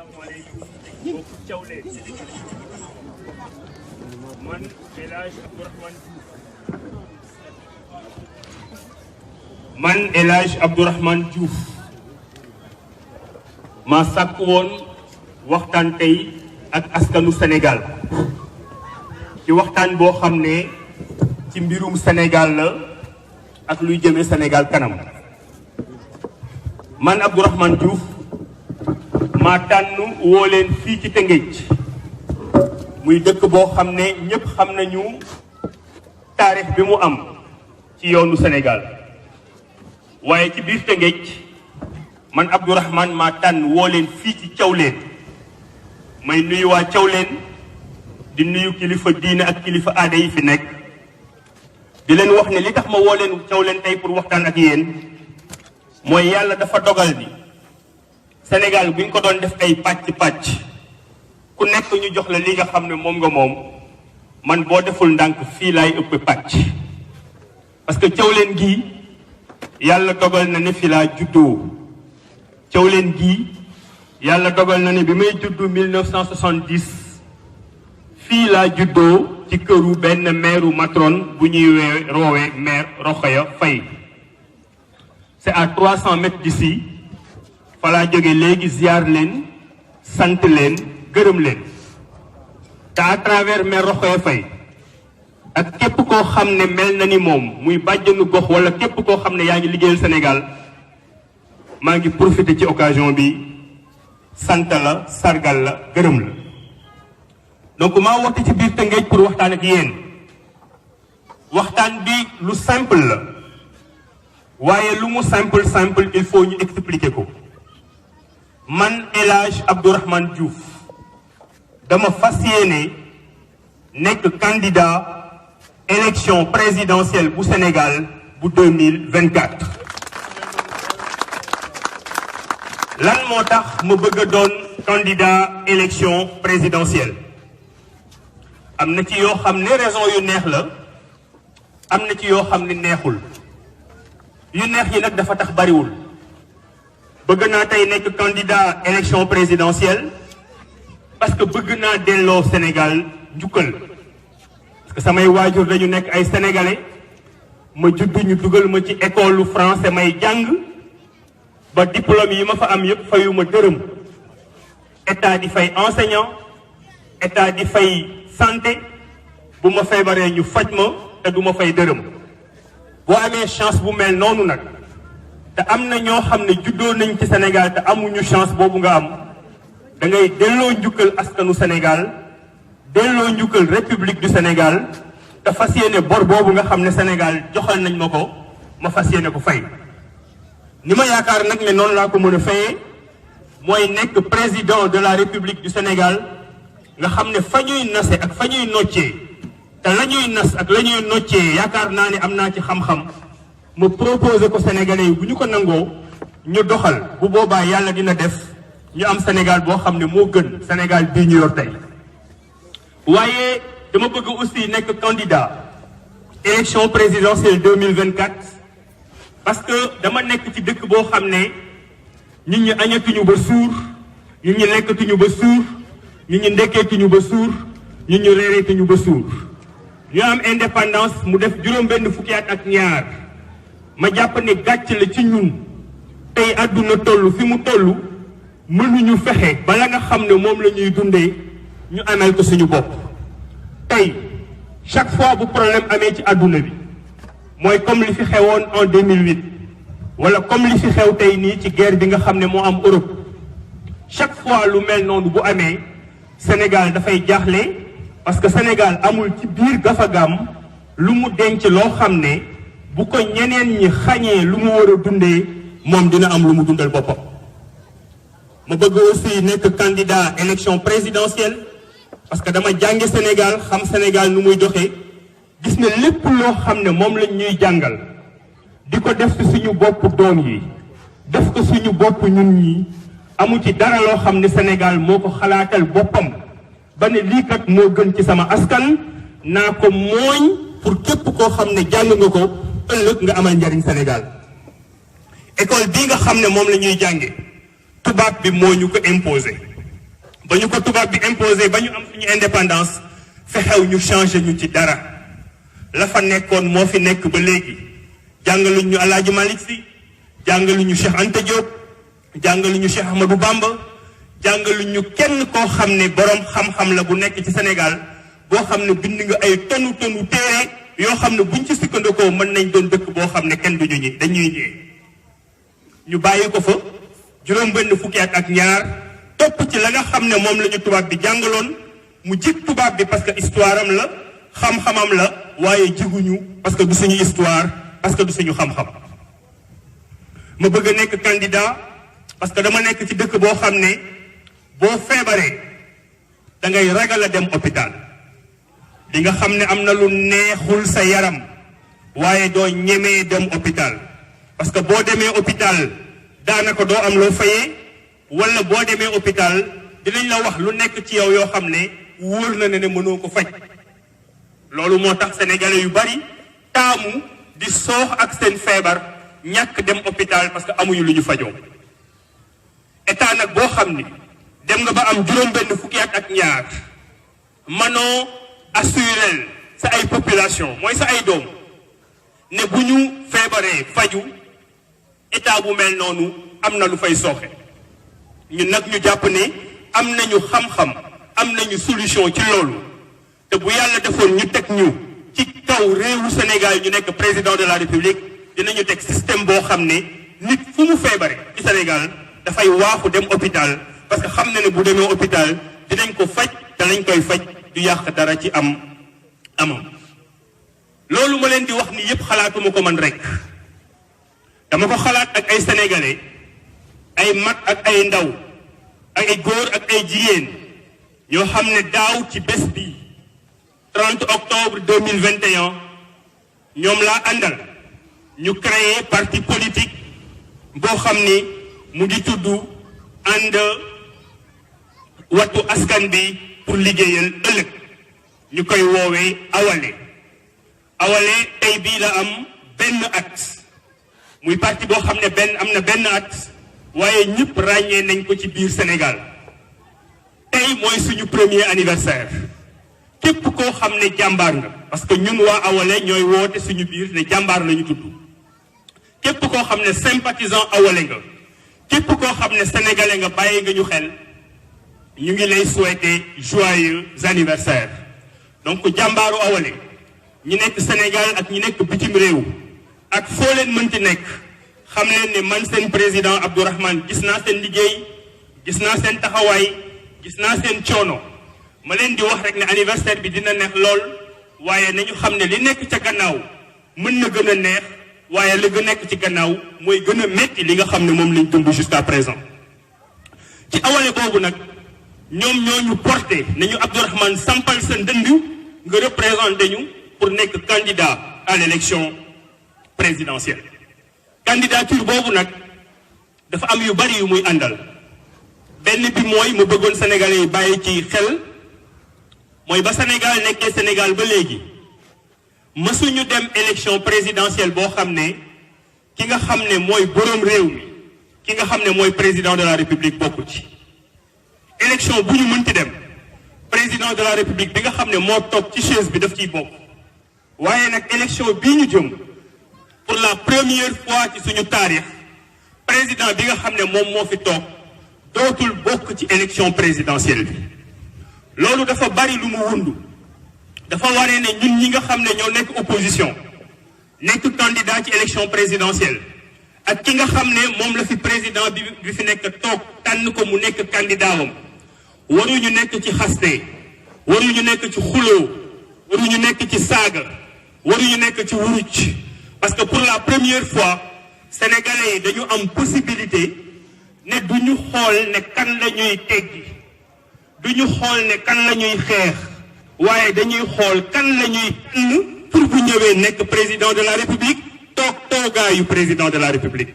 asalaamaaleykum mbokku Thiawlé man El Hadj Abdourahmane Diouf ma sàkk woon waxtaan tey ak askanu Sénégal ci waxtaan boo xam ne ci mbirum Sénégal la ak luy jëme Sénégal kanam man Abdourahmane Diouf ma tànn woo leen fii ci Tëngéej muy dëkk boo xam ne ñëpp xam nañu taarix bi mu am ci yoonu Sénégal waaye ci biir Tëngéej man Abdourahmane ma tànn woo leen fii ci Thiawlé may nuyu waa Thiawlé di nuyu kilifa diine ak kilifa aada yi fi nekk di leen wax ne li tax ma woo leen Thiawlé tey pour waxtaan ak yéen mooy yàlla dafa dogal ni Sénégal bu ñu ko doon def ay pàcc-pàcc ku nekk ñu jox la li nga xam ne moom nga moom man boo deful ndànk fii laay ëpp pàcc parce que Thiawlé gii yàlla dogal na ne fi laa juddoo Thiawlé gii yàlla dogal na ne bi may juddu 1970 fii laa juddoo ci këru benn meeru matron bu ñuy roowee maire Rokhaya Faye c'est à 300 mètres d'ici fa laa jóge léegi ziar leen sant leen gërëm leen te à travers maire Rokhaya Faye ak képp koo xam ne mel na ni moom muy bàjjanu gox wala képp koo xam ne yaa ngi liggéeyal Sénégal maa ngi profité ci occasion bi sant la sargal la gërëm la donc maa woote ci biir Tëngéej pour waxtaan ak yéen waxtaan bi lu simple la waaye lu mu simple il faut ñu expliquer ko man El Hadj Abdourahmane Diouf dama fas yéene nekk candidat élection présidentielle bu Sénégal bu 2024 lan moo tax ma bëgg a doon candidat élection présidentielle am na ci yoo xam ne raison yu neex la am na ci yoo xam ne neexul yu neex yi nag dafa tax bariwul bëgg naa tey nekk candidat élection présidentielle parce que bëgg naa delloo Sénégal njukkal parce que samay waajur dañu nekk ay sénégalais ma judd ñu dugal ma ci école français may jàng ba diplôme yi ma fa am yëpp fayuma dërëm état di fay enseignant état di fay santé bu ma feebaree ñu faj ma te du ma fay dërëm boo amee chance bu mel noonu nag te am na ñoo xam ne juddoo nañ ci Sénégal te amuñu chance boobu nga am da ngay delloo njukkal askanu Sénégal delloo njukkal République du Sénégal te fas yéene bor boobu nga xam ne Sénégal joxal nañ ma ko ma fas yéene ko fay. ni ma yaakaar nag ne noonu laa ko mën a fayee mooy nekk président de la République du Sénégal nga xam ne fa ñuy nase ak fa ñuy noccee te la ñuy nas ak la ñuy noccee yaakaar naa ne am naa ci xam-xam ma proposé ko Sénégalais yi bu ñu ko nangoo ñu doxal bu boobaa yàlla dina def ñu am Sénégal boo xam ne moo gën Sénégal bii ñu yor tey. waaye dama bëgg aussi nekk candidat élection présidentielle 2024 parce que dama nekk ci dëkk boo xam ne nit ñi añatuñu ba suur nit ñi lekkatuñu ba suur nit ñi ndekkeetuñu ba suur nit ñi reereetuñu ba suur ñu am indépendance mu def juróom-benn fukki at ak ñaar ma jàpp ne gàcc la ci ñun tey àdduna toll fi mu toll mënuñu fexe bala nga xam ne moom la ñuy dundee ñu amel ko suñu bopp. tey chaque fois bu problème amee ci àdduna bi mooy comme li fi xewoon en 2008 wala comme li fi xew tey nii ci guerre bi nga xam ne moo am Europe chaque fois lu mel noonu bu amee Sénégal dafay jaaxle parce que Sénégal amul ci biir gafagaam lu mu denc loo xam ne bu ko ñeneen ñi xañee lu mu war a dundee moom dina am lu mu dundal boppam. ma bëgg aussi nekk candidat élection présidentielle parce que dama jànge Sénégal xam Sénégal nu muy doxee gis ne lépp loo xam ne moom lañ ñuy jàngal di ko def ci suñu bopp doom yi def ko suñu bopp ñun ñi amu ci dara loo xam ne Sénégal moo ko xalaatal boppam ba ne lii kat moo gën ci sama askan naa ko mooñ pour képp koo xam ne jàng nga ko ëllëg nga amal njariñ Sénégal. école bii nga xam ne moom la ñuy jànge tubaab bi moo ñu ko imposé ba ñu ko tubaab bi imposé ba ñu am suñu indépendance fexew ñu changé ñu ci dara la fa nekkoon moo fi nekk ba léegi jàngaluñ ñu Alaaji Malick Sy jàngaluñ ñu Cheikh Anta Diop jàngaluñ ñu Cheikh Ahmadou Bamba jàngaluñ ñu kenn koo xam ne boroom xam-xam la bu nekk ci Sénégal boo xam ne bind nga ay tonu téere yoo xam ne buñ ci sukkandikoo mën nañ doon dëkk boo xam ne kenn duñu ñi dañuy ñëwee ñu bàyyi ko fa juróom benn fukki at ak ñaar topp ci la nga xam ne moom la ñu tubaab bi jàngaloon mu jig tubaab bi parce que histoire am la xam-xamam la waaye jiguñu parce que du suñu histoire parce que du suñu xam-xam ma bëgg a nekk candidat parce que dama nekk ci dëkk boo xam ne boo feebaree da ngay ragal a dem hôpital di nga xam ne am na lu neexul sa yaram waaye doo ñemee dem hôpital parce que boo demee hôpital daanaka doo am loo fayee wala boo demee hôpital dinañ la wax lu nekk ci yow yoo xam ne wóor na ne mënoo ko faj loolu moo tax sénégalais yu bari taamu di soox ak seen feebar ñàkk dem hôpital parce que amuñu lu ñu fajoo état nag boo xam ni dem nga ba am juróom benn fukki at ak ñaar manoo assurel sa ay population mooy sa ay doom ne bu ñu feebaree faju état bu mel noonu am na lu fay sooxe ñun nag ñu jàpp ne am nañu xam-xam am nañu solution ci loolu te bu yàlla defoon ñu teg ñu ci kaw réewu Sénégal ñu nekk président de la République dinañu teg système boo xam ne nit fu mu feebare ci Sénégal dafay waaxu dem hôpital parce que xam na ne bu demee hôpital dinañ ko faj te lañ koy faj du yàq dara ci amam loolu ma leen di wax ni yépp xalaatuma ko man rek dama ko xalaat ak ay sénégalais ay mag ak ay ndaw ay góor ak ay jigéen ñoo xam ne daaw ci bés bi 30 octobre 2021 ñoom laa àndal ñu créé parti politique boo xam ni mu ngi tudd ànd wattu askan bi pour liggéeyal ëllëg ñu koy woowee awale tey bii la am benn at muy parti boo xam ne am na benn at waaye ñëpp ràññee nañ ko ci biir Sénégal tey mooy suñu premier anniversaire képp koo xam ne jàmbaar nga parce que ñun waa awale ñooy woote suñu biir ne jàmbaar lañu tudd képp koo xam ne sympathisant awale nga képp koo xam ne sénégalais nga bàyyi nga ñu xel ñu ngi lay souhaiter joyeux anniversaire donc jàmbaaru awale ñi nekk Sénégal ak ñi nekk bitim réew ak foo leen mënti nekk xam leen ne man seen président Abdourahmane gis naa seen liggéey gis naa seen taxawaay gis naa seen coono ma leen di wax rek ne anniversaire bi dina neex lool waaye nañu xam ne li nekk ca gannaaw mën na gën a neex waaye li gën nekk ci gannaaw mooy gën a metti li nga xam ne moom lañ dund jusqu'à présent ci awale boobu nag ñoom ñoo ñu porté nañu Abdourahmane sampal sa ndënd nga représenté ñu pour nekk candidat à l'élection présidentielle candidature boobu nag dafa am yu bari yu muy àndal benn bi mooy mu bëggoon sénégalais yi bàyyi ci xel mooy ba Sénégal nekkee Sénégal ba léegi mësuñu dem élection présidentielle boo xam ne ki nga xam ne mooy boroom réew mi ki nga xam ne mooy président de la République bokku ci élection bu ñu mënti dem président de la République bi nga xam ne moo toog ci chaise bi daf ciy bokk waaye nag élection bii ñu jëm pour la première fois ci suñu taarix président bi nga xam ne moom moo fi toog dootul bokk ci élection présidentielle bi loolu dafa bari lu mu wundu dafa waree ne ñun ñi nga xam ne ñoo nekk opposition nekk candidat ci élection présidentielle ak ki nga xam ne moom la fi président bi fi nekk toog tànn ko mu nekk candidat wam waruñu nekk ci xaste waruñu nekk ci xuloo waruñu nekk ci saaga waruñu nekk ci wuruj parce que pour la première fois sénégalais yi dañu am possibilité ne duñu xool ne kan la ñuy teggi duñu xool ne kan la ñuy xeex waaye dañuy xool kan la ñuy tànn pour bu ñëwee nekk président de la république toog toogaayu président de la république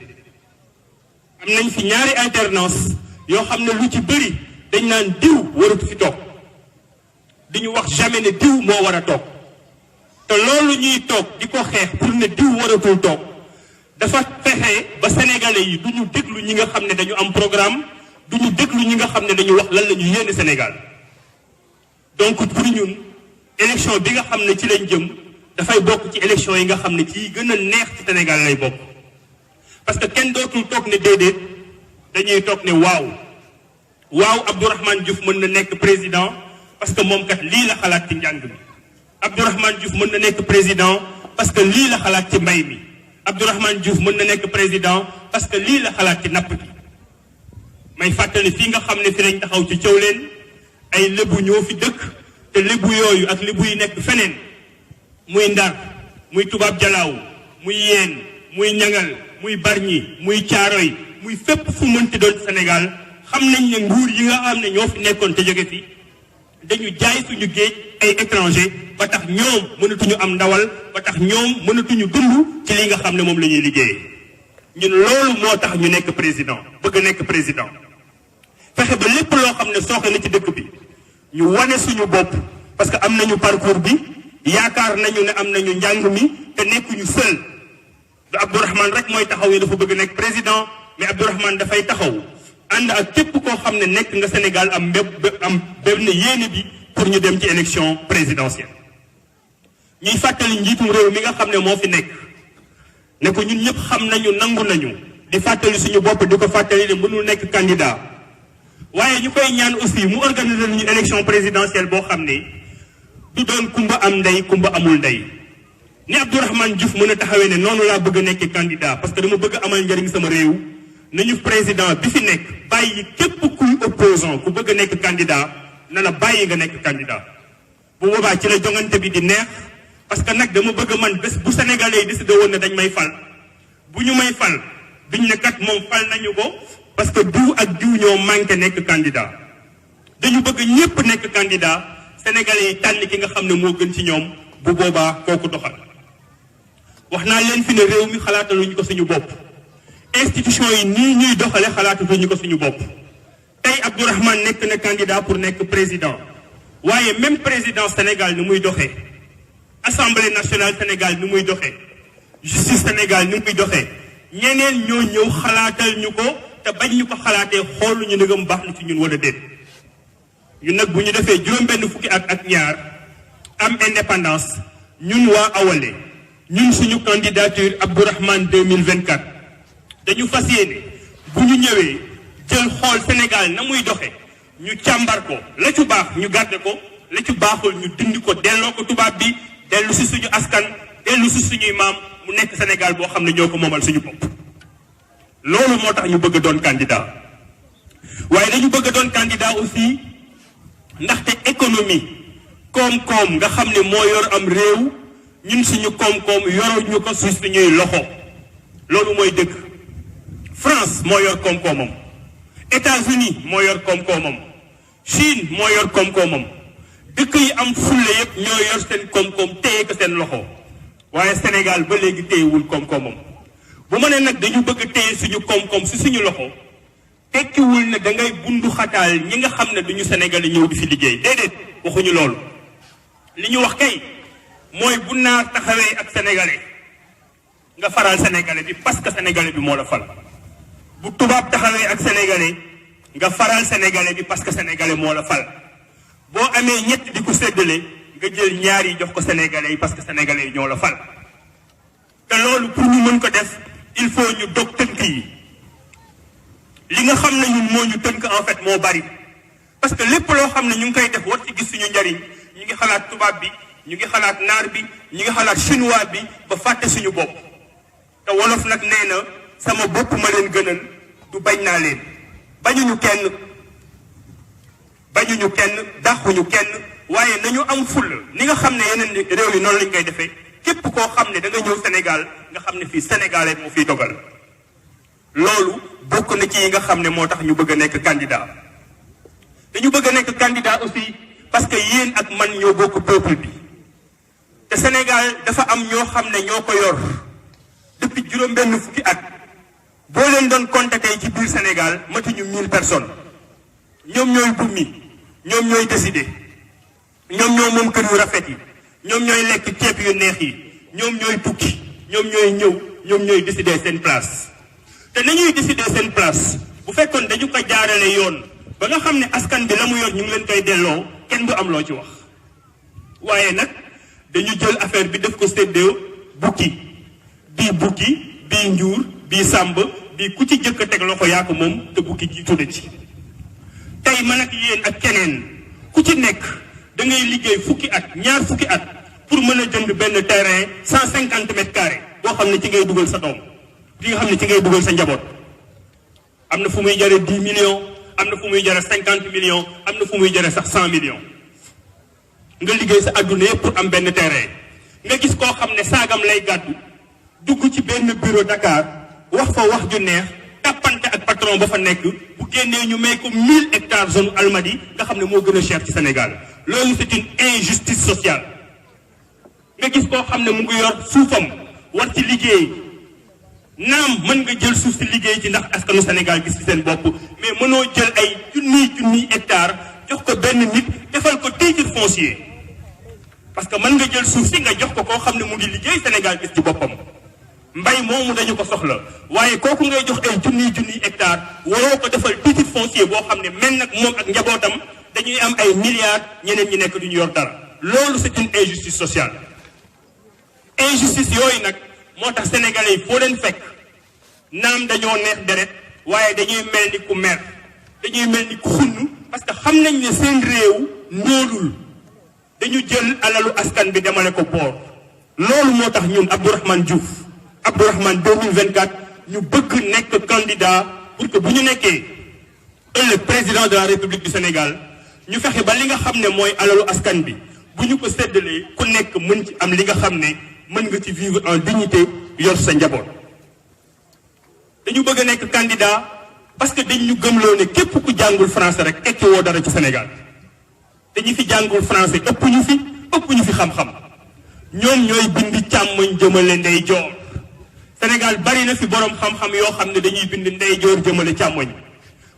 am nañ fi ñaari alternance yoo xam ne lu ci bëri dañ naan diw waratu fi toog duñu wax jamais ne diw moo war a toog te loolu ñuy toog di ko xeex pour ne diw waratul toog dafa fexe ba sénégalais yi duñu déglu ñi nga xam ne dañu am programme duñu déglu ñi nga xam ne dañu wax lan la ñu yéene Sénégal donc pour ñun élection bi nga xam ne ci lañ jëm dafay bokk ci élection yi nga xam ne ci gën a neex ci Sénégal lay bokk parce que kenn dootul toog ne déedéet dañuy toog ne waaw Abdourahmane Diouf mën na nekk président parce que moom kat lii la xalaat ci njàng mi Abdourahmane Diouf mën na nekk président parce que lii la xalaat ci mbay mi Abdourahmane Diouf mën na nekk président parce que lii la xalaat ci napp gi may fàttali fii nga xam ne fi lañ taxaw ci Thiawlène ay lébu ñoo fi dëkk te lébu yooyu ak lébu yi nekk feneen muy Ndar muy Tubaab Jalaaw muy Yeen muy Ñangal muy Bargny muy Caaroy muy fépp fu mënti doon Sénégal xam nañ ne nguur yi nga xam ne ñoo fi nekkoon te jóge fi dañu jaay suñu géej ay étranger ba tax ñoom mënatuñu am ndawal ba tax ñoom mënatuñu dund ci li nga xam ne moom la ñuy liggéeyee ñun loolu moo tax ñu nekk président bëgg nekk président fexe ba lépp loo xam ne sooxe na ci dëkk bi ñu wane suñu bopp parce que am nañu parcours bi yaakaar nañu ne am nañu njàng mi te nekkuñu seul du Abdourahmane rek mooy taxaw dafa bëgg nekk président mais Abdourahmane dafay taxaw ànd ak képp koo xam ne nekk nga Sénégal am benn yéene bi pour ñu dem ci élection présidentielle ñuy fàttali njiitum réew mi nga xam ne moo fi nekk ne ko ñun ñëpp xam nañu nangu nañu di fàttali suñu bopp di ko fàttali ne mënul nekk candidat waaye ñu koy ñaan aussi mu organiser ñu élection présidentielle boo xam ne du doon kumba am ndey kumba amul ndey ni Abdourahmane Diouf mën a taxawee ne noonu laa bëgg a nekk candidat parce que dama bëgg amal njëriñ sama réew nañu président bi fi nekk bàyyi képp kuy opposant ku bëgg a nekk candidat na la bàyyi nga nekk candidat bu boobaa ci la jongante bi di neex parce que nag dama bëgg man bés bu sénégalais yi décidé woon ne dañ may fal bu ñu may fal duñ ne kat moom fal nañu ko parce que diw ak diw ñoo manqué nekk candidat dañu bëgg ñëpp nekk candidat sénégalais yi tànn ki nga xam ne moo gën ci ñoom bu boobaa kooku doxal wax naa leen fi ne réew mi xalaataluñu ko suñu bopp institution yi nii ñuy doxale xalaatatuñu ko suñu bopp tey Abdourahmane nekk na candidat pour nekk président waaye même président Sénégal ni muy doxee assemblée nationale Sénégal ni muy doxee justice Sénégal ni muy doxee ñeneen ñoo ñëw xalaatal ñu ko te bañ ñu ko xalaatee xooluñu ndegam baax na ci ñun wala déet ñun nag bu ñu defee juróom-benn fukki at ak ñaar am indépendance ñun waa Awalé ñun suñu candidature Abdourahmane 2024 dañu fas yéene bu ñu ñëwee jël xool Sénégal na muy doxe ñu càmbar ko la ci baax ñu garde ko la ci baaxul ñu dindi ko delloo ko tubaab bi dellu si suñu askan dellu si suñuy maam mu nekk Sénégal boo xam ne ñoo ko moomal suñu bopp loolu moo tax ñu bëgg doon candidat waaye dañu bëgg doon candidat aussi ndaxte économie koom-koom nga xam ne moo yor am réew ñun suñu koom-koom yoruñu ko si suñuy loxo loolu mooy dëgg France moo yor koom-koomam États-Unis moo yor koom-koomam Chine moo yor koom-koomam dëkk yi am fulle yëpp ñoo yor seen koom-koom téye ko seen loxo waaye Sénégal ba léegi téyewul koom-koomam bu ma ne nag dañu bëgg téye suñu koom-koom si suñu loxo tekkiwul ne da ngay bundu xataal ñi nga xam ne duñu Sénégal ñëw di fi liggéey déedéet waxuñu loolu li ñu wax kay mooy bu naar taxawee ak sénégalais nga faral sénégalais bi parce que sénégalais bi moo la fal bu tubaab taxawee ak sénégalais nga faral sénégalais bi parce que sénégalais moo la fal boo amee ñett di ko séddale nga jël ñaar yi jox ko sénégalais yi parce que sénégalais yi ñoo la fal te loolu pour ñu mën ko def il faut ñu dog tënk yi li nga xam ne ñun moo ñu tënk en fait moo bari parce que lépp loo xam ne ñu ngi koy def war ci gis suñu njariñ ñu ngi xalaat tubaab bi ñu ngi xalaat naar bi ñu ngi xalaat chinois bi ba fàtte suñu bopp te wolof nag nee na sama bopp ma leen gënal du bañ naa leen bañuñu kenn dàquñu kenn waaye nañu am fulla ni nga xam ne yeneen réew yi noonu lañ koy defee képp koo xam ne da nga ñëw Sénégal nga xam ne fii sénégalais moo fiy dogal loolu bokk na ci yi nga xam ne moo tax ñu bëgg a nekk candidat dañu bëgg a nekk candidat aussi parce que yéen ak man ñoo bokk peuple bi te Sénégal dafa am ñoo xam ne ñoo ko yor depuis juróom-benn fukki at boo leen doon compter tey ci biir Sénégal matuñu 1000 personnes ñoom ñooy bummi ñoom ñooy décider ñoom ñoo moom kër yu rafet yi ñoom ñooy lekk ceeb yu neex yi ñoom ñooy tukki ñoom ñooy ñëw ñoom ñooy décider seen place te nañuy décider seen place bu fekkoon dañu ko jaarale yoon ba nga xam ne askan bi la mu yor ñu ngi leen koy delloo kenn du am loo ci wax waaye nag dañu jël affaire bi def ko séddee bukki bii njuur bii sàmb bii ku ci jëkk a teg loxo yaa ko moom te bukki jiitu na ci tey man ak yéen ak keneen ku ci nekk da ngay liggéey ñaar fukki at pour mën a jënd benn terrain 150 mètres carrés boo xam ne ci ngay dugal sa doom li nga xam ne ci ngay dugal sa njaboot am na fu muy jare 10 millions am na fu muy jare 50 millions am na fu muy jare sax 100 millions nga liggéey sa adduna yëpp pour am benn terrain nga gis koo xam ne saagam lay gàddu dugg ci benn bureau Dakar wax fa wax ju neex tàppante ak patron ba fa nekk bu génnee ñu may ko 1000 hectares zone Almadies nga xam ne moo gën a cher ci Sénégal loolu c'est une injustice sociale nga gis koo xam ne mu ngi yor suufam war ci liggéey naam mën nga jël suuf si liggéey ci ndax askanu Sénégal gis ci seen bopp mais mënoo jël ay junniy hectares jox ko benn nit defal ko titre foncier parce que mën nga jël suuf si nga jox ko koo xam ne mu ngi liggéey Sénégal gis ci boppam mbay moomu dañu ko soxla waaye kooku ngay jox ay junniy hectares waroo ko defal titre foncier boo xam ne mel nag moom ak njabootam dañuy am ay milliards ñeneen ñi nekk duñu yor dara loolu c'est une injustice sociale injustice yooyu nag moo tax sénégalais yi foo leen fekk naam dañoo neex deret waaye dañuy mel ni ku mer dañuy mel ni ku xunn parce que xam nañ ne seen réew noolul dañu jël alalu askan bi demale ko boor loolu moo tax ñun Abdourahmane Diouf Abdourahmane 2024 ñu bëgg nekk candidat pour que bu ñu nekkee ëllëg président de la République du Sénégal ñu fexe ba li nga xam ne mooy alalu askan bi bu ñu ko séddalee ku nekk mën ci am li nga xam ne mën nga ci vivre en dignité yor sa njaboot dañu bëgg a nekk candidat parce que dañ ñu gëmloo ne képp ku jàngul français rek tekki woo dara ci Sénégal dañu fi jàngul français ëpp ñu fi xam-xam ñoom ñooy bind càmmoñ jëmale ndeyjoor Sénégal bari na fi borom xam-xam yoo xam ne dañuy bind ndeyjoor jëmale càmmoñ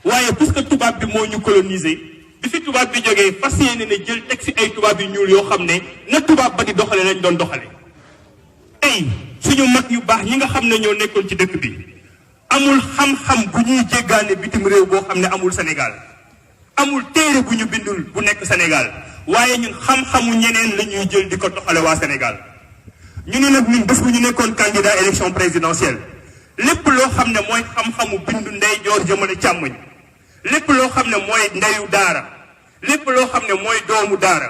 waaye puisque tubaab bi moo ñu colonisé bi fi tubaab bi jógee fas yéene ne jël teg fi ay tubaab yu ñuul yoo xam ne na tubaab ba di doxale lañ doon doxale tey suñu mag yu baax ñi nga xam ne ñoo nekkoon ci dëkk bi amul xam-xam bu ñuy jéggaane bitim réew boo xam ne amul Sénégal amul téere bu ñu bindul bu nekk Sénégal waaye ñun xam-xamu ñeneen la ñuy jël di ko doxale waa Sénégal ñu ne nag ñun bés bu ñu nekkoon candidat élection présidentielle lépp loo xam ne mooy xam-xamu bindu ndeyjoor jëmale càmmoñ lépp loo xam ne mooy ndeyu daara lépp loo xam ne mooy doomu daara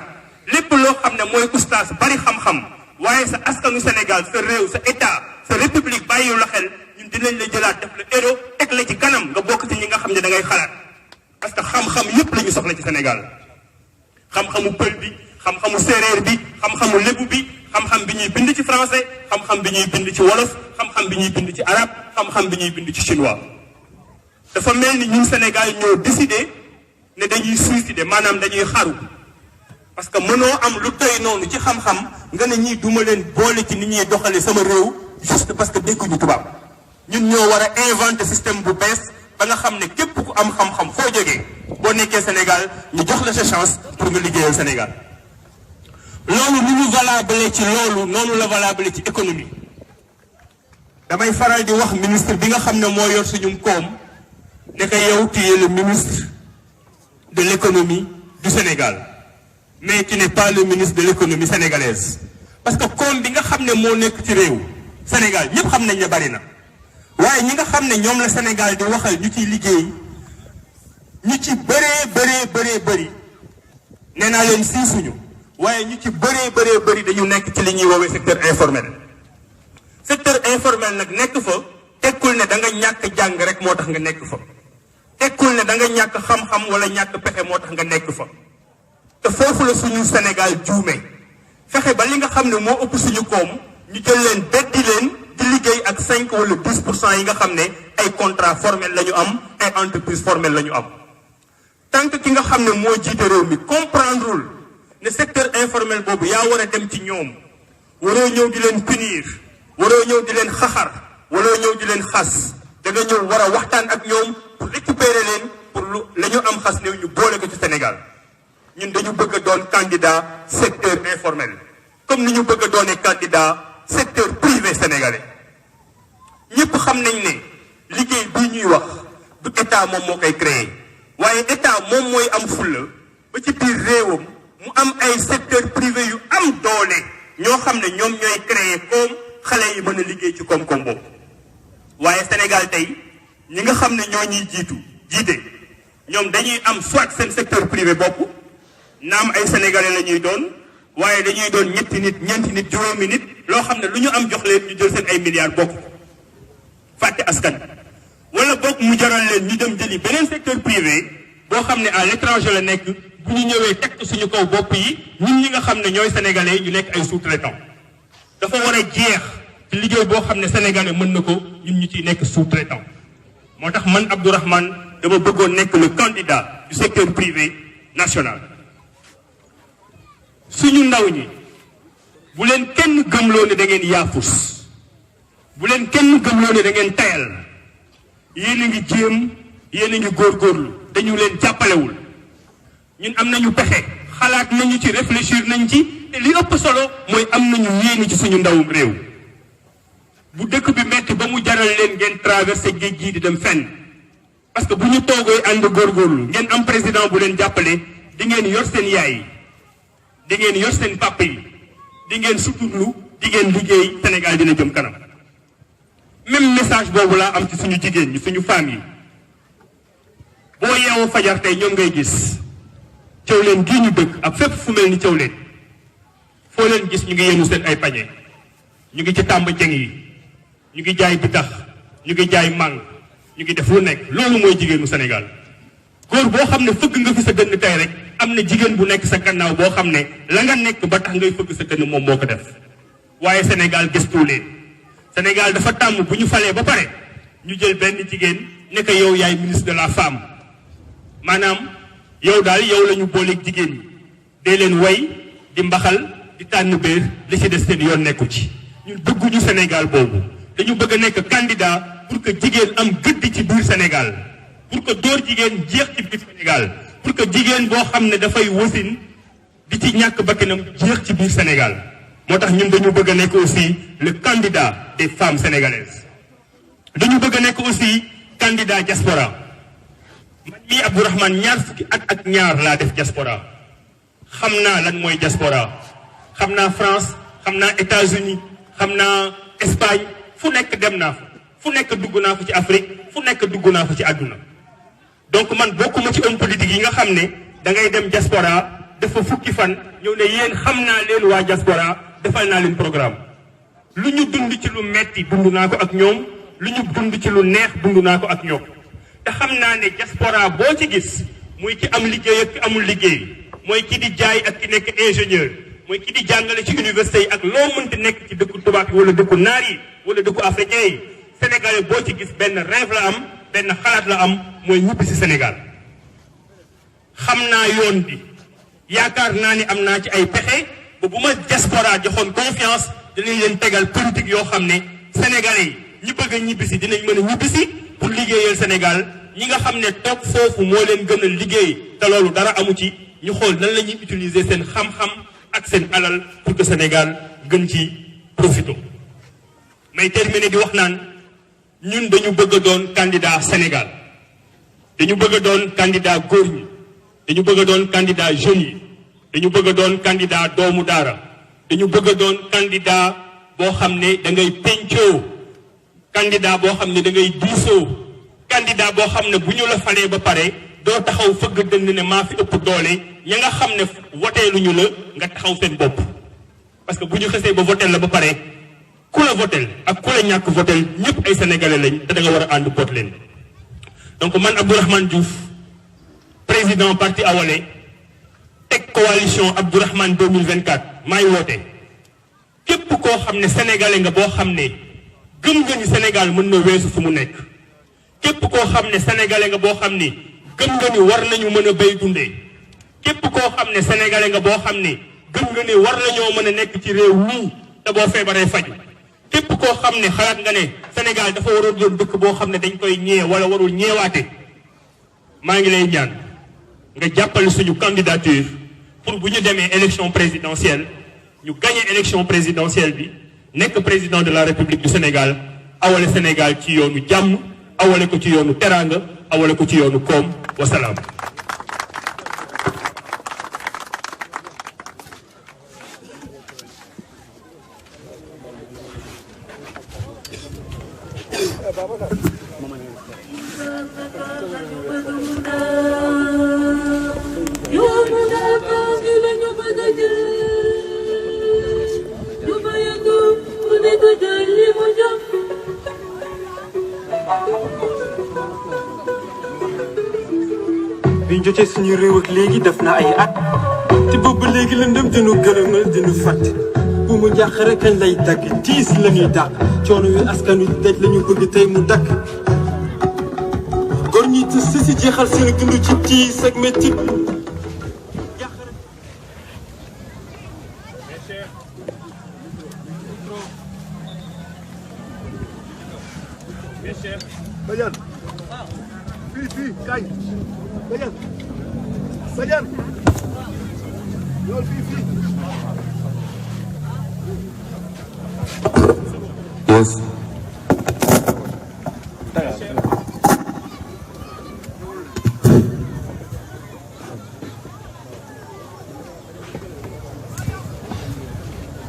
lépp loo xam ne mooy ustaas bari xam-xam waaye sa askanu Sénégal sa réew sa état sa république bàyyiwu la xel ñun dinañ la jëlaat def la héros teg la ci kanam nga bokk ci ñi nga xam ne da ngay xalaat parce que xam-xam yépp la ñu soxla ci Sénégal xam-xamu pël bi xam-xamu séeréer bi xam-xamu lébu bi xam-xam bi ñuy bind ci français xam-xam bi ñuy bind ci wolof xam-xam bi ñuy bind ci arabe xam-xam bi ñuy bind ci chinois dafa mel ni ñun Sénégal ñoo décidé ne dañuy suicider maanaam dañuy xaru parce que mënoo am lu doy noonu ci xam-xam nga ne ñii duma leen boole ci ni ñuy doxale sama réew juste parce que dégguñu tubaab ñun ñoo war a inventer système bu bees ba nga xam ne képp ku am xam-xam foo jógee boo nekkee Sénégal ñu jox la sa chance pour nga liggéeyal Sénégal loolu ni ñu valable ci loolu noonu la valable ci économie damay faral di wax ministre bi nga xam ne moo yor suñu koom ne ko yow tu es le ministre de l'économie du Sénégal mais tu n'es pas le ministre de l'économie sénégalaise parce que koom bi nga xam ne moo nekk ci réew Sénégal ñëpp xam nañ ne bari na waaye ñi nga xam ne ñoom la Sénégal di waxal ñu ciy liggéey ñu ci bëri nee naa leen siisuñu waaye ñu ci bëri dañu nekk ci li ñuy woowee secteur informel secteur informel nag nekk fa tekkul ne da nga ñàkk jàng rek moo tax nga nekk fa tekkul ne da nga ñàkk xam-xam wala ñàkk pexe moo tax nga nekk fa te foofu la suñu Sénégal juume fexe ba li nga xam ne moo ëpp suñu koom ñu jël leen beddi leen di liggéey ak 5 wala 10% yi nga xam ne ay contrat formel la ñu am ay entreprise formelle la ñu am tant que ki nga xam ne moo jiite réew mi comprendrewul ne secteur informel boobu yaa war a dem ci ñoom waroo ñëw di leen punir waroo ñëw di leen xaxar waroo ñëw di leen xas da nga ñëw war a waxtaan ak ñoom pour récupérer leen pour lu la ñu am xas néew ñu boole ko ci Sénégal ñun dañu bëgg a doon candidat secteur informel comme ni ñu bëgg a doone candidat secteur privé sénégalais ñëpp xam nañ ne liggéey bii ñuy wax du état moom moo koy créer waaye état moom mooy am fulla ba ci biir réewam mu am ay secteur privé yu am doole ñoo xam ne ñoom ñooy créer koom xale yi mën a liggéey ci koom-koom boobu waaye Sénégal tey ñi nga xam ne ñoo ñuy jiite ñoom dañuy am soit seen secteur privé bopp naam ay sénégalais la ñuy doon waaye dañuy doon ñetti nit ñeenti nit juróomi nit loo xam ne lu ñu am jox leen ñu jël seen ay milliards bokk fàtte askan wala bokk mu jaral leen ñu dem jëli beneen secteur privé boo xam ne à l'étranger la nekk bu ñu ñëwee teg suñu kaw bopp yi ñun ñi nga xam ne ñooy sénégalais ñu nekk ay sous-traitants dafa war a jeex ci liggéey boo xam ne sénégalais mën na ko ñun ñu ciy nekk sous-traitant moo tax man Abdourahmane dama bëggoon nekk le candidat du secteur privé national suñu ndaw ñi bu leen kenn gëmloo ne da ngeen yaafus bu leen kenn gëmloo ne da ngeen tayal yéen a ngi jéem yéen a ngi góorgóorlu dañu leen jàppalewul ñun am nañu pexe xalaat nañu ci réfléchir nañ ci te li ëpp solo mooy am nañu yéene ci suñu ndawum réew bu dëkk bi metti ba mu jaral leen ngeen traversé géej gii di dem fenn parce que bu ñu toogee ànd góorgóorlu ngeen am président bu leen jàppale di ngeen yor seen yaay yi di ngeen yor seen papa yi di ngeen suturlu di ngeen liggéey Sénégal dina jëm kanam même message boobu laa am ci suñu jigéen ñi suñu femmes yi boo yeewoo fajar tey ñoom ngay gis cëw leen gii ñu dëkk ak fépp fu mel ni cëw leen foo leen gis ñu ngi yenu seen ay pañe ñu ngi ci tàmb jeng yi ñu ngi jaay bitax ñu ngi jaay màng ñu ngi def lu nekk loolu mooy jigéenu Sénégal góor boo xam ne fëgg nga fi sa dënn tey rek am na jigéen bu nekk sa gannaaw boo xam ne la nga nekk ba tax ngay fëgg sa dënn moom moo ko def waaye Sénégal gëstu leen Sénégal dafa tàmm bu ñu falee ba pare ñu jël benn jigéen ne ko yow yaay ministre de la femme maanaam yow daal yow la ñu booleeg jigéen ñi dee leen way di mbaxal di tànn béer li ci des seen yoon nekku ci ñun bëgguñu Sénégal boobu dañu bëgg a nekk candidat pour que jigéen am gëdd ci biir Sénégal pour que dóor jigéen jeex ci biir Sénégal pour que jigéen boo xam ne dafay wasin di ci ñàkk bakkanam jeex ci biir Sénégal moo tax ñun dañu bëgg a nekk aussi le candidat des femmes sénégalaises dañu bëgg a nekk aussi candidat diaspora man mii Abdourahmane ñaar fukki at ak ñaar laa def diaspora xam naa lan mooy diaspora xam naa France xam naa États-Unis xam naa Espagne fu nekk dem naa fa fu nekk dugg naa fa ci Afrique fu nekk dugg naa fa ci àdduna donc man bokkuma ci homme politique yi nga xam ne da ngay dem diaspora dafa fukki fan ñëw ne yéen xam naa leen waa diaspora defal naa leen programme lu ñu dund ci lu metti dund naa ko ak ñoom lu ñu dund ci lu neex dund naa ko ak ñoom te xam naa ne diaspora boo ci gis muy ki am liggéey ak ki amul liggéey mooy ki di jaay ak ki nekk ingénieur mooy ki di jàngale ci université yi ak loo mënti nekk ci dëkku tubaab yi wala dëkku naar yi wala dëkku africain yi sénégalais boo ci gis benn rêve la am benn xalaat la am mooy ñibbi si Sénégal xam naa yoon bi yaakaar naa ni am naa ci ay pexe ba bu ma diaspora joxoon confiance dinañ leen tegal politique yoo xam ne sénégalais yi ñi bëgg a ñibbisi dinañ mën a ñibbisi pour liggéeyal Sénégal ñi nga xam ne toog foofu moo leen gën a liggéey te loolu dara amu ci ñu xool nan la ñuy utiliser seen xam-xam ak seen alal pour que Sénégal gën ci profito may terminer di wax naan ñun dañu bëgg a doon candidat Sénégal dañu bëgg a doon candidat góor ñi dañu bëgg a doon candidat jeunes yi dañu bëgg a doon candidat doomu daara dañu bëgg a doon candidat boo xam ne da ngay pencoo candidat boo xam ne da ngay diisoo candidat boo xam ne bu ñu la falee ba pare doo taxaw fëgg dënd ne maa fi ëpp doole ña nga xam ne voteeluñu la nga taxaw seen bopp parce que bu ñu xesee ba votel la ba pare ku la votel ak ku la ñàkk votel ñëpp ay sénégalais lañ te da nga war a ànd boot leen donc man Abdourahmane Diouf président parti Awalé teg coalition Abdourahmane 2024 maay woote képp koo xam ne sénégalais nga boo xam ne gëm nga ni Sénégal mën na weesu fu mu nekk képp koo xam ne sénégalais nga boo xam ni gëm nga ni war nañu mën a béy dundee képp koo xam ne sénégalais nga boo xam ne gëm nga ni war nañoo mën a nekk ci réew mii te boo feebaree faju képp koo xam ne xalaat nga ne Sénégal dafa waroon doon dëkk boo xam ne dañ koy ñee wala warul ñeewaate maa ngi lay ñaan nga jàppale suñu candidature pour bu ñu demee élection présidentielle ñu gagné élection présidentielle bi nekk président de la République du Sénégal awale Sénégal ci yoonu jàmm awale ko ci yoonu teraanga awale ko ci yoonu koom wasalaam. biñ jotee suñu réew ak léegi def na ay at te boobu léegi lëndëm dinu gëlëmal dinu fàtt bu mu njàqare kañ lay dagg tiis la ñuy dàq coono wi askan wi daj la ñu bëgg tey mu dakk góor ñi te si jeexal seen dund ci tiis ak métti Badiane fii kaay Badiane Badiane yow fii Yes.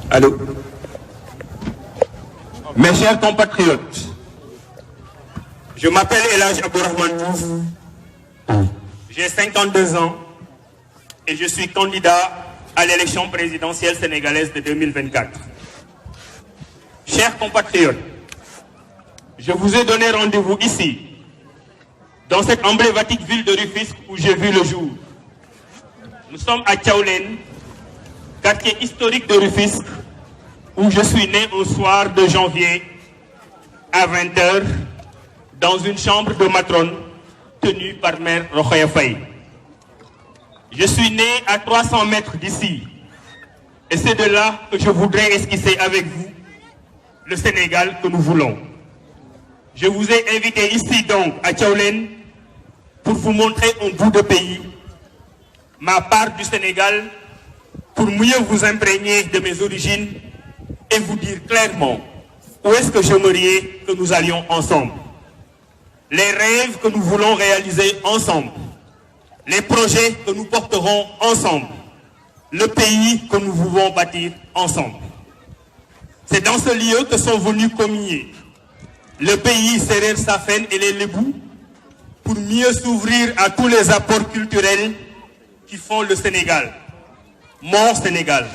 Allô. Mes chers compatriotes, je m'appelle Elhadj Abdourahmane Diouf, j'ai 52 ans et je suis candidat à l'élection présidentielle sénégalaise de 2024. Chers compatriotes, je vous ai donné rendez-vous ici, dans cette emblématique ville de Rufisque où j'ai vu le jour. Nous sommes à Thiawlène, quartier historique de Rufisque, où je suis né un soir de janvier à 20h dans une chambre de matrone tenue par Mère Rokhaya Faye. Je suis né à 300 mètres d'ici et c'est de là que je voudrais esquisser avec vous le Sénégal que nous voulons. Je vous ai invité ici donc à Thiawlène pour vous montrer un bout de pays, ma part du Sénégal, pour mieux vous imprégner de mes origines et vous dire clairement où est-ce que j'aimerais que nous allions ensemble. Les rêves que nous voulons réaliser ensemble, les projets que nous porterons ensemble, le pays que nous voulons bâtir ensemble. C'est dans ce lieu que sont venus communier le pays Serer Safen et les Lébou pour mieux s'ouvrir à tous les apports culturels qui font le Sénégal, mon Sénégal.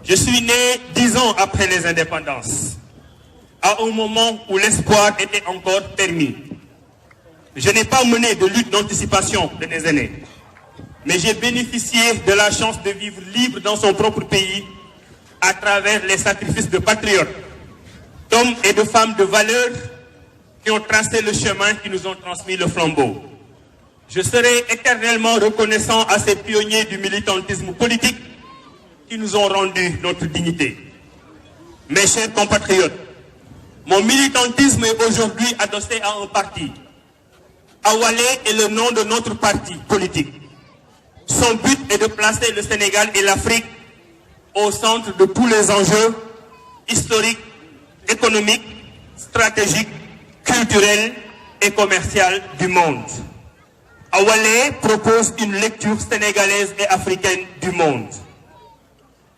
Je suis né 10 ans après les indépendances, à un moment où l'espoir était encore permis. Je n'ai pas mené de lutte d'anticipation de mes aînés, mais j'ai bénéficié de la chance de vivre libre dans son propre pays à travers les sacrifices de patriotes, d'hommes et de femmes de valeur qui ont tracé le chemin, qui nous ont transmis le flambeau. Je serai éternellement reconnaissant à ces pionniers du militantisme politique qui nous ont rendu notre dignité. Mes chers compatriotes, mon militantisme est aujourd'hui adossé à un parti. Awalé est le nom de notre parti politique. Son but est de placer le Sénégal et l'Afrique au centre de tous les enjeux historiques, économiques, stratégiques, culturels et commerciaux du monde. Awalé propose une lecture sénégalaise et africaine du monde.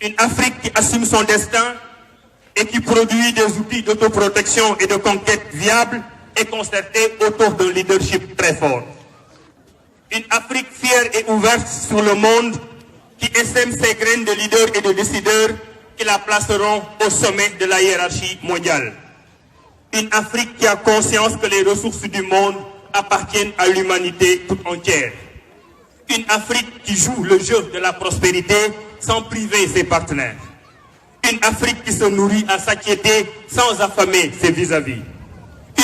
Une Afrique qui assume son destin et qui produit des outils d'autoprotection et de conquête viables et concertés autour d'un leadership très fort. Une Afrique fière et ouverte sur le monde qui essaime ses graines de leaders et de décideurs qui la placeront au sommet de la hiérarchie mondiale. Une Afrique qui a conscience que les ressources du monde appartiennent à l'humanité toute entière. Une Afrique qui joue le jeu de la prospérité sans priver ses partenaires. Une Afrique qui se nourrit à satiété sans affamer ses vis-à-vis.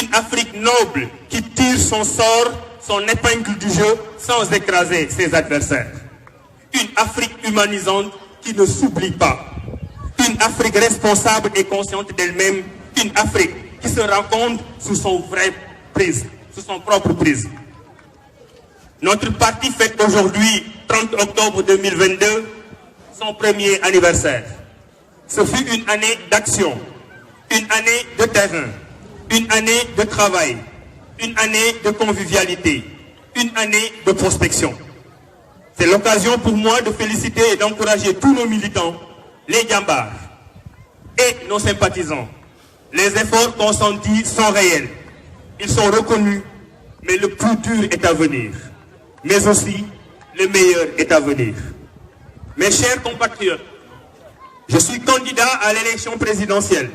Une Afrique noble qui tire son sort, son épingle du jeu sans écraser ses adversaires. Une Afrique humanisante qui ne s'oublie pas. Une Afrique responsable et consciente d'elle-même. Une Afrique qui se rencontre sous son vrai prisme, sous son propre prisme. Notre parti fête aujourd'hui, 30 octobre 2022, son premier anniversaire. Ce fut une année d'action, une année de terrain, une année de travail, une année de convivialité, une année de prospection. C'est l'occasion pour moi de féliciter et d'encourager tous nos militants, les Djambars et nos sympathisants. Les efforts consentis sont réels. Ils sont reconnus, mais le plus dur est à venir. Mais aussi, le meilleur est à venir. Mes chers compatriotes, je suis candidat à l'élection présidentielle.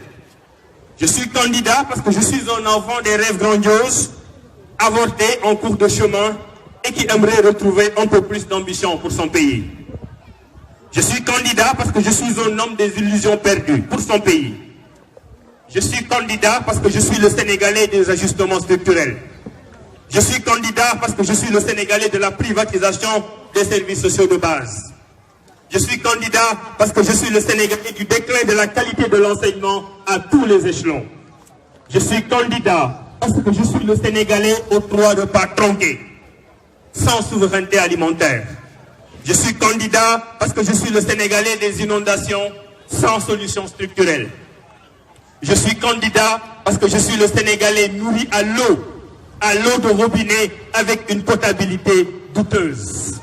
Je suis candidat parce que je suis un enfant des rêves grandioses, avorté en cours de chemin et qui aimerait retrouver un peu plus d'ambition pour son pays. Je suis candidat parce que je suis un homme des illusions perdues pour son pays. Je suis candidat parce que je suis le Sénégalais des ajustements structurels. Je suis candidat parce que je suis le Sénégalais de la privatisation des services sociaux de base. Je suis candidat parce que je suis le Sénégalais du déclin de la qualité de l'enseignement à tous les échelons. Je suis candidat parce que je suis le Sénégalais aux 3 repas tronqués, sans souveraineté alimentaire. Je suis candidat parce que je suis le Sénégalais des inondations sans solution structurelle. Je suis candidat parce que je suis le Sénégalais nourri à l'eau de robinet avec une potabilité douteuse.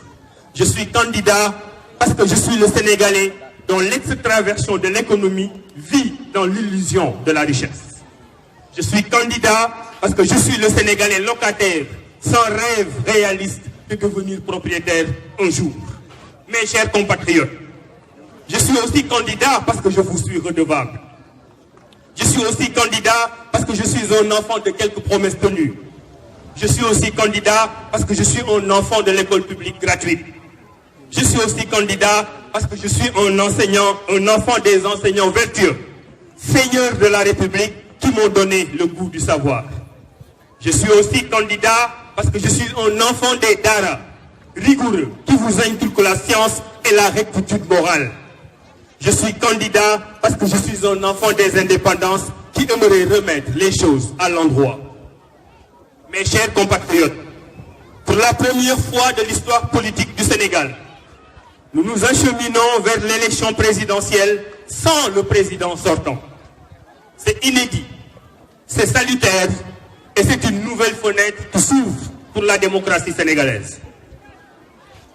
Je suis candidat parce que je suis le Sénégalais dont l'extraversion de l'économie vit dans l'illusion de la richesse. Je suis candidat parce que je suis le Sénégalais locataire sans rêve réaliste de devenir propriétaire un jour. Mes chers compatriotes, je suis aussi candidat parce que je vous suis redevable. Je suis aussi candidat parce que je suis un enfant de quelques promesses tenues. Je suis aussi candidat parce que je suis un enfant de l'école publique gratuite. Je suis aussi candidat parce que je suis un enseignant, un enfant des enseignants vertueux, seigneurs de la République qui m'ont donné le goût du savoir. Je suis aussi candidat parce que je suis un enfant des Dara, rigoureux, qui vous inculque la science et la rectitude morale. Je suis candidat parce que je suis un enfant des indépendances qui aimerait remettre les choses à l'endroit. Mes chers compatriotes, pour la première fois de l'histoire politique du Sénégal, nous nous acheminons vers l'élection présidentielle sans le président sortant. C'est inédit, c'est salutaire et c'est une nouvelle fenêtre qui s'ouvre pour la démocratie sénégalaise.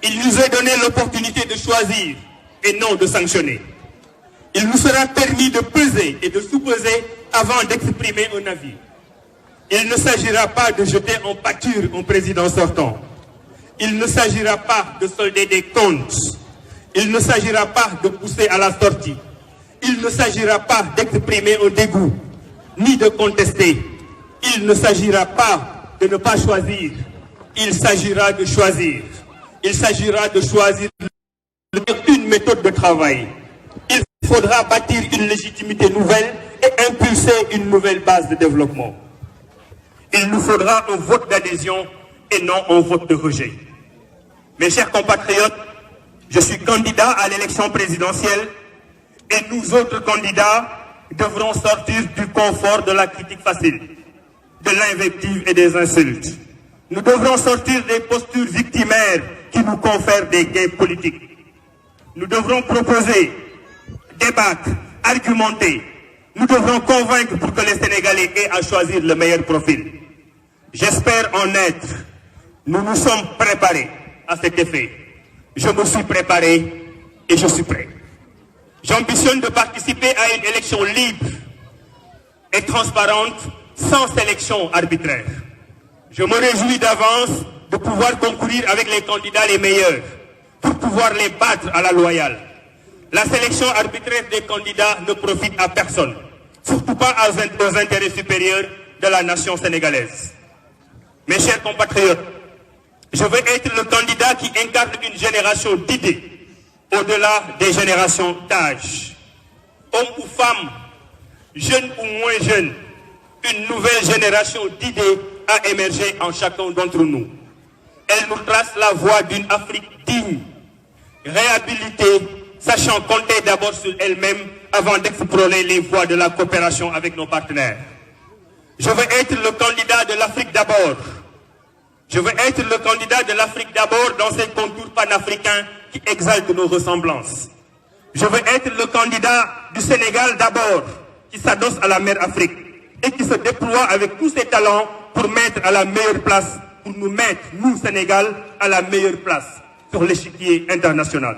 Il nous est donné l'opportunité de choisir et non de sanctionner. Il nous sera permis de peser et de sous-peser avant d'exprimer un avis. Il ne s'agira pas de jeter en pâture un président sortant. Il ne s'agira pas de solder des comptes. Il ne s'agira pas de pousser à la sortie. Il ne s'agira pas d'exprimer un dégoût, ni de contester. Il ne s'agira pas de ne pas choisir. Il s'agira de choisir. Il s'agira de choisir une méthode de travail. Il faudra bâtir une légitimité nouvelle et impulser une nouvelle base de développement. Il nous faudra un vote d'adhésion et non un vote de rejet. Mes chers compatriotes, je suis candidat à l'élection présidentielle et nous autres candidats devrons sortir du confort de la critique facile, de l'invective et des insultes. Nous devrons sortir des postures victimaires qui nous confèrent des gains politiques. Nous devrons proposer, débattre, argumenter. Nous devrons convaincre pour que les Sénégalais aient à choisir le meilleur profil. J'espère en être. Nous nous sommes préparés à cet effet. Je me suis préparé et je suis prêt. J'ambitionne de participer à une élection libre et transparente, sans sélection arbitraire. Je me réjouis d'avance de pouvoir concourir avec les candidats les meilleurs pour pouvoir les battre à la loyale. La sélection arbitraire des candidats ne profite à personne, surtout pas aux intérêts supérieurs de la nation sénégalaise. Mes chers compatriotes, je veux être le candidat qui incarne une génération d'idées, au-delà des générations d'âge. Hommes ou femmes, jeunes ou moins jeunes, une nouvelle génération d'idées a émergé en chacun d'entre nous. Elle nous trace la voie d'une Afrique digne, réhabilitée, sachant compter d'abord sur elle-même avant d'explorer les voies de la coopération avec nos partenaires. Je veux être le candidat de l'Afrique d'abord. Je veux être le candidat de l'Afrique d'abord dans ses contours panafricains qui exaltent nos ressemblances. Je veux être le candidat du Sénégal d'abord, qui s'adosse à la mer Afrique et qui se déploie avec tous ses talents pour mettre à la meilleure place, pour nous mettre, nous, Sénégal, à la meilleure place sur l'échiquier international.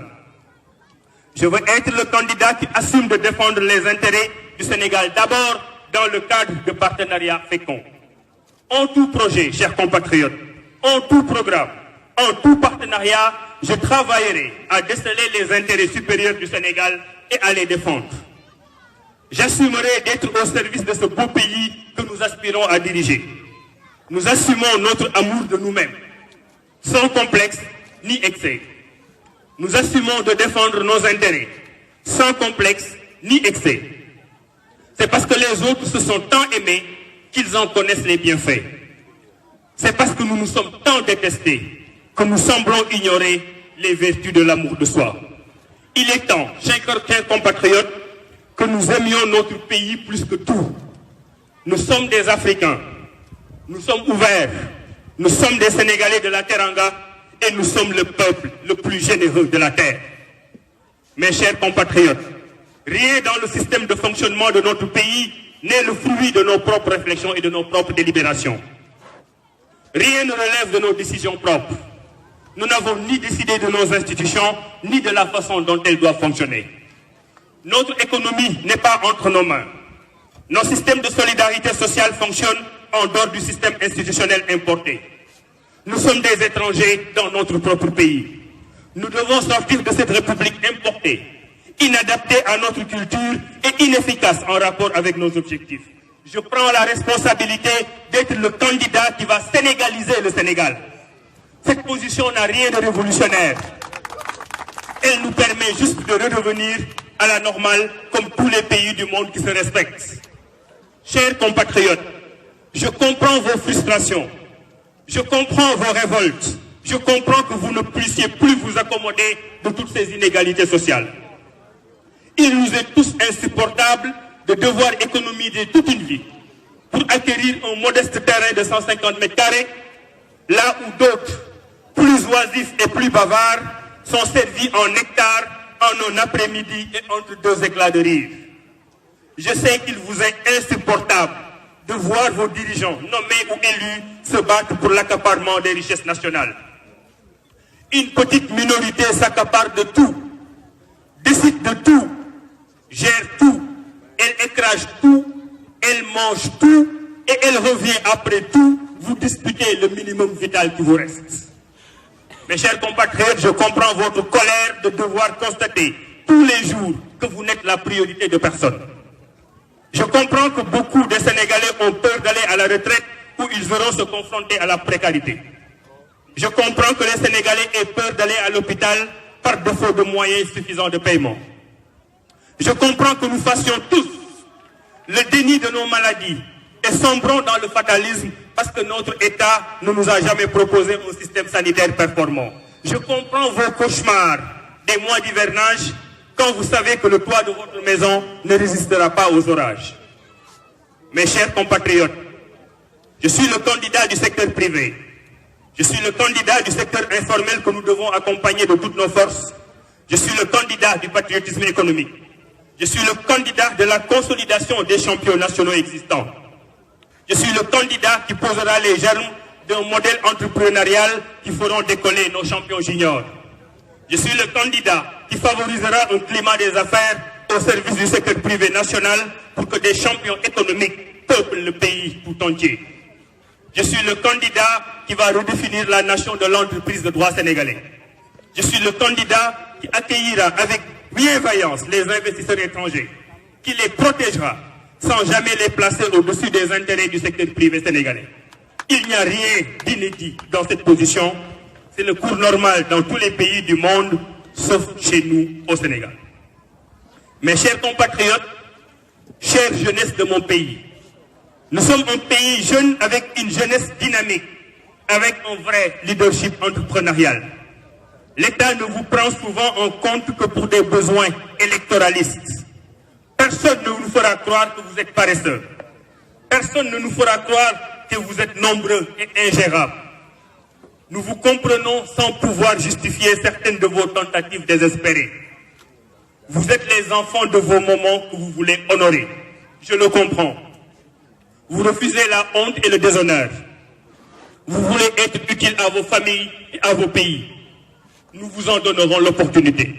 Je veux être le candidat qui assume de défendre les intérêts du Sénégal, d'abord dans le cadre de partenariats féconds. En tout projet, chers compatriotes, en tout programme, en tout partenariat, je travaillerai à déceler les intérêts supérieurs du Sénégal et à les défendre. J'assumerai d'être au service de ce beau pays que nous aspirons à diriger. Nous assumons notre amour de nous-mêmes, sans complexe ni excès. Nous assumons de défendre nos intérêts, sans complexe ni excès. C'est parce que les autres se sont tant aimés qu'ils en connaissent les bienfaits. C'est parce que nous nous sommes tant détestés que nous semblons ignorer les vertus de l'amour de soi. Il est temps, chers compatriotes, que nous aimions notre pays plus que tout. Nous sommes des Africains, nous sommes ouverts, nous sommes des Sénégalais de la Teranga et nous sommes le peuple le plus généreux de la terre. Mes chers compatriotes, rien dans le système de fonctionnement de notre pays n'est le fruit de nos propres réflexions et de nos propres délibérations. Rien ne relève de nos décisions propres. Nous n'avons ni décidé de nos institutions, ni de la façon dont elles doivent fonctionner. Notre économie n'est pas entre nos mains. Nos systèmes de solidarité sociale fonctionnent en dehors du système institutionnel importé. Nous sommes des étrangers dans notre propre pays. Nous devons sortir de cette république importée, inadaptée à notre culture et inefficace en rapport avec nos objectifs. Je prends la responsabilité d'être le candidat qui va sénégaliser le Sénégal. Cette position n'a rien de révolutionnaire. Elle nous permet juste de redevenir à la normale comme tous les pays du monde qui se respectent. Chers compatriotes, je comprends vos frustrations, je comprends vos révoltes, je comprends que vous ne puissiez plus vous accommoder de toutes ces inégalités sociales. Il nous est tous insupportable de devoir économiser toute une vie pour acquérir un modeste terrain de 150 mètres carrés, là où d'autres, plus oisifs et plus bavards, sont servis en hectares, en un après-midi et entre deux éclats de rire. Je sais qu'il vous est insupportable de voir vos dirigeants, nommés ou élus, se battre pour l'accaparement des richesses nationales. Une petite minorité s'accapare de tout, décide de tout, gère tout, elle écrase tout, elle mange tout et elle revient après tout vous disputer le minimum vital qui vous reste. Mes chers compatriotes, je comprends votre colère de devoir constater tous les jours que vous n'êtes la priorité de personne. Je comprends que beaucoup de Sénégalais ont peur d'aller à la retraite où ils verront se confronter à la précarité. Je comprends que les Sénégalais aient peur d'aller à l'hôpital par défaut de moyens suffisants de paiement. Je comprends que nous fassions tous le déni de nos maladies et sombrons dans le fatalisme parce que notre État ne nous a jamais proposé un système sanitaire performant. Je comprends vos cauchemars des mois d'hivernage quand vous savez que le toit de votre maison ne résistera pas aux orages. Mes chers compatriotes, je suis le candidat du secteur privé. Je suis le candidat du secteur informel que nous devons accompagner de toutes nos forces. Je suis le candidat du patriotisme économique. Je suis le candidat de la consolidation des champions nationaux existants. Je suis le candidat qui posera les germes d'un modèle entrepreneurial qui feront décoller nos champions juniors. Je suis le candidat qui favorisera un climat des affaires au service du secteur privé national pour que des champions économiques peuplent le pays tout entier. Je suis le candidat qui va redéfinir la nation de l'entreprise de droit sénégalais. Je suis le candidat qui accueillera avec bienveillance les investisseurs étrangers, qui les protégera sans jamais les placer au-dessus des intérêts du secteur privé sénégalais. Il n'y a rien d'inédit dans cette position. C'est le cours normal dans tous les pays du monde, sauf chez nous au Sénégal. Mes chers compatriotes, chère jeunesse de mon pays, nous sommes un pays jeune avec une jeunesse dynamique, avec un vrai leadership entrepreneurial. L'État ne vous prend souvent en compte que pour des besoins électoralistes. Personne ne vous fera croire que vous êtes paresseux. Personne ne nous fera croire que vous êtes nombreux et ingérables. Nous vous comprenons sans pouvoir justifier certaines de vos tentatives désespérées. Vous êtes les enfants de vos moments que vous voulez honorer. Je le comprends. Vous refusez la honte et le déshonneur. Vous voulez être utile à vos familles et à vos pays. Nous vous en donnerons l'opportunité.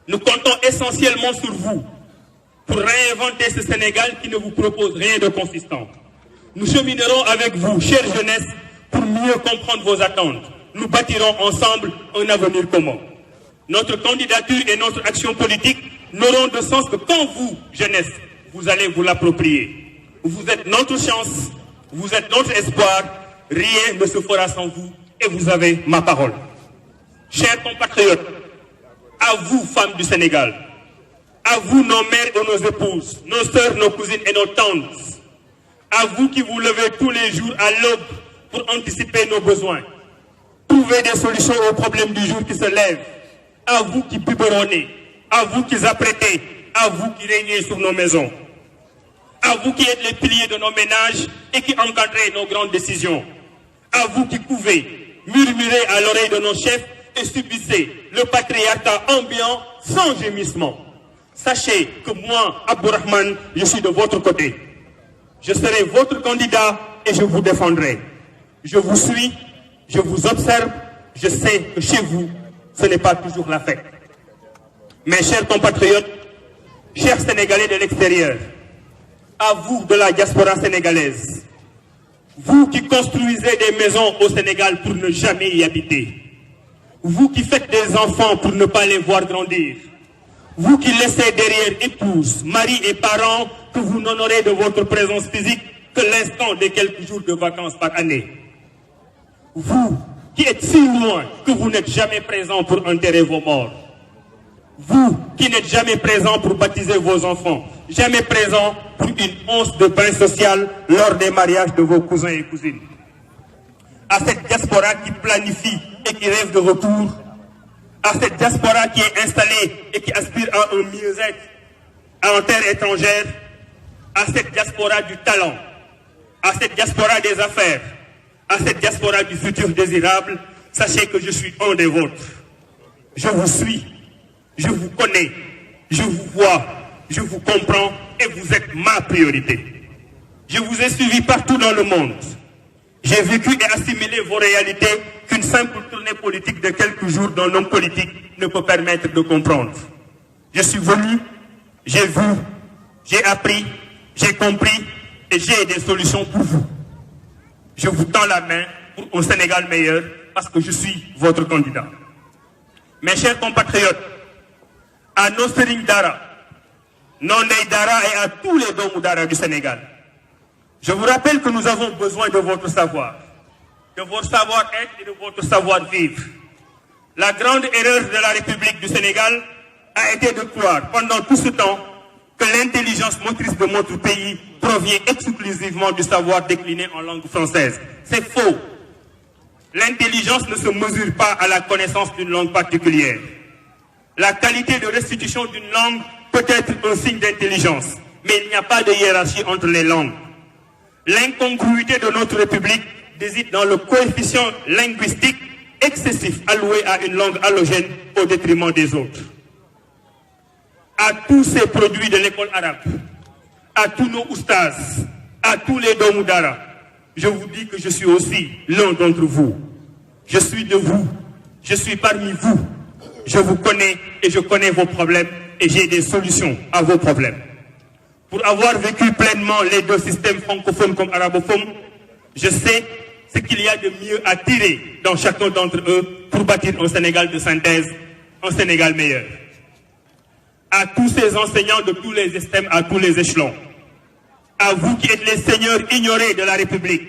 Nous comptons essentiellement sur vous pour réinventer ce Sénégal qui ne vous propose rien de consistant. Nous cheminerons avec vous, chère jeunesse, pour mieux comprendre vos attentes. Nous bâtirons ensemble un avenir commun. Notre candidature et notre action politique n'auront de sens que quand vous, jeunesse, vous allez vous l'approprier. Vous êtes notre chance, vous êtes notre espoir, rien ne se fera sans vous et vous avez ma parole. Chers compatriotes, à vous, femmes du Sénégal, à vous, nos mères et nos épouses, nos sœurs, nos cousines et nos tantes, à vous qui vous levez tous les jours à l'aube pour anticiper nos besoins, trouver des solutions aux problèmes du jour qui se lèvent, à vous qui biberonnez, à vous qui apprêtez, à vous qui régnez sur nos maisons, à vous qui êtes les piliers de nos ménages et qui encadrez nos grandes décisions, à vous qui pouvez murmurer à l'oreille de nos chefs et subissez le patriarcat ambiant sans gémissement. Sachez que moi, Abdourahmane, je suis de votre côté. Je serai votre candidat et je vous défendrai. Je vous suis, je vous observe, je sais que chez vous, ce n'est pas toujours la fête. Mes chers compatriotes, chers Sénégalais de l'extérieur, à vous de la diaspora sénégalaise, vous qui construisez des maisons au Sénégal pour ne jamais y habiter, vous qui faites des enfants pour ne pas les voir grandir, vous qui laissez derrière épouses, maris et parents que vous n'honorez de votre présence physique que l'instant des quelques jours de vacances par année, vous qui êtes si loin que vous n'êtes jamais présent pour enterrer vos morts, vous qui n'êtes jamais présent pour baptiser vos enfants, jamais présent pour une once de pain social lors des mariages de vos cousins et cousines. À cette diaspora qui planifie et qui rêve de retour, à cette diaspora qui est installée et qui aspire à un mieux-être en terre étrangère, à cette diaspora du talent, à cette diaspora des affaires, à cette diaspora du futur désirable, sachez que je suis un des vôtres. Je vous suis, je vous connais, je vous vois, je vous comprends et vous êtes ma priorité. Je vous ai suivi partout dans le monde. J'ai vécu et assimilé vos réalités qu'une simple tournée politique de quelques jours d'un homme politique ne peut permettre de comprendre. Je suis venu, j'ai vu, j'ai appris, j'ai compris et j'ai des solutions pour vous. Je vous tends la main pour un Sénégal meilleur parce que je suis votre candidat. Mes chers compatriotes, à nos Serigne Dara, nos Ndey Dara et à tous les Domou Dara du Sénégal, je vous rappelle que nous avons besoin de votre savoir, de votre savoir-être et de votre savoir-vivre. La grande erreur de la République du Sénégal a été de croire pendant tout ce temps que l'intelligence motrice de notre pays provient exclusivement du savoir décliné en langue française. C'est faux. L'intelligence ne se mesure pas à la connaissance d'une langue particulière. La qualité de restitution d'une langue peut être un signe d'intelligence, mais il n'y a pas de hiérarchie entre les langues. L'incongruité de notre République réside dans le coefficient linguistique excessif alloué à une langue allogène au détriment des autres. À tous ces produits de l'école arabe, à tous nos oustas, à tous les Domou Dara, je vous dis que je suis aussi l'un d'entre vous. Je suis de vous, je suis parmi vous. Je vous connais et je connais vos problèmes et j'ai des solutions à vos problèmes. Pour avoir vécu pleinement les deux systèmes francophones comme arabophones, je sais ce qu'il y a de mieux à tirer dans chacun d'entre eux pour bâtir un Sénégal de synthèse, un Sénégal meilleur. À tous ces enseignants de tous les systèmes, à tous les échelons, à vous qui êtes les seigneurs ignorés de la République,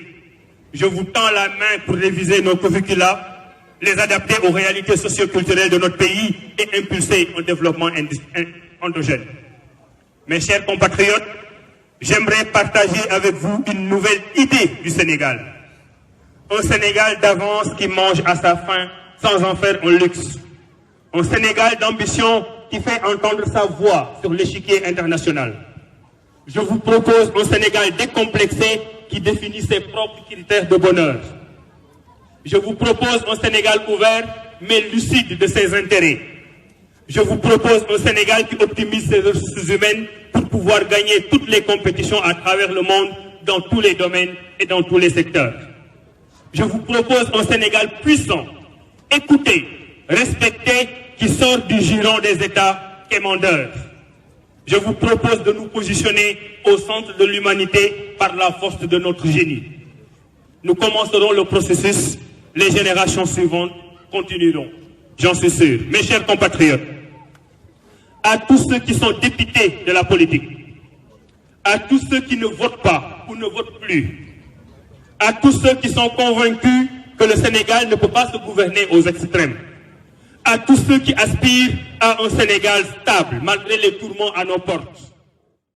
je vous tends la main pour réviser nos curricula, les adapter aux réalités socio-culturelles de notre pays et impulser un développement endogène. Mes chers compatriotes, j'aimerais partager avec vous une nouvelle idée du Sénégal. Un Sénégal d'avance qui mange à sa faim sans en faire un luxe. Un Sénégal d'ambition qui fait entendre sa voix sur l'échiquier international. Je vous propose un Sénégal décomplexé qui définit ses propres critères de bonheur. Je vous propose un Sénégal ouvert mais lucide de ses intérêts. Je vous propose un Sénégal qui optimise ses ressources humaines pour pouvoir gagner toutes les compétitions à travers le monde dans tous les domaines et dans tous les secteurs. Je vous propose un Sénégal puissant, écouté, respecté, qui sort du giron des États quémandeurs. Je vous propose de nous positionner au centre de l'humanité par la force de notre génie. Nous commencerons le processus, les générations suivantes continueront, j'en suis sûr. Mes chers compatriotes, à tous ceux qui sont dépités de la politique, à tous ceux qui ne votent pas ou ne votent plus, à tous ceux qui sont convaincus que le Sénégal ne peut pas se gouverner aux extrêmes, à tous ceux qui aspirent à un Sénégal stable malgré les tourments à nos portes,